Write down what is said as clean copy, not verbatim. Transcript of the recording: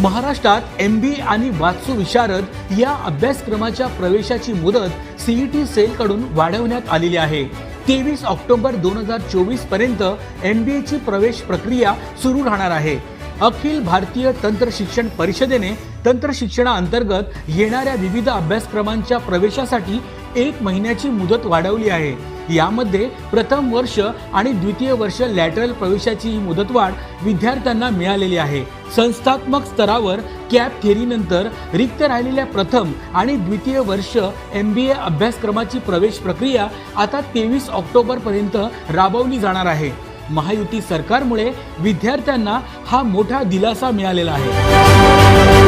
महाराष्ट्रात MBA आणि वात्सु विशारद या अभ्यासक्रमाच्या प्रवेशाची मुदत CET सेलकडून वाढवण्यात आलेली आहे। 23 ऑक्टोबर 2024 पर्यंत MBA ची प्रवेश प्रक्रिया सुरू राहणार आहे। अखिल भारतीय तंत्र शिक्षण परिषदेने तंत्र शिक्षणाअंतर्गत येणाऱ्या विविध अभ्यासक्रमांच्या प्रवेशासाठी 1 महिन्याची मुदत वाढवली आहे। यामध्ये प्रथम वर्ष आणि द्वितीय वर्ष लॅटरल प्रवेशाची मुदतवाढ विद्यार्थ्यांना मिळालेली आहे। संस्थात्मक स्तरावर कॅप थेअरीनंतर रिक्त राहिलेल्या प्रथम आणि द्वितीय वर्ष MBA अभ्यासक्रमाची प्रवेश प्रक्रिया आता 23 ऑक्टोबर पर्यंत राबवली जाणार आहे। महायुती सरकारमुळे विद्यार्थ्यांना हा मोठा दिलासा मिळालेला आहे।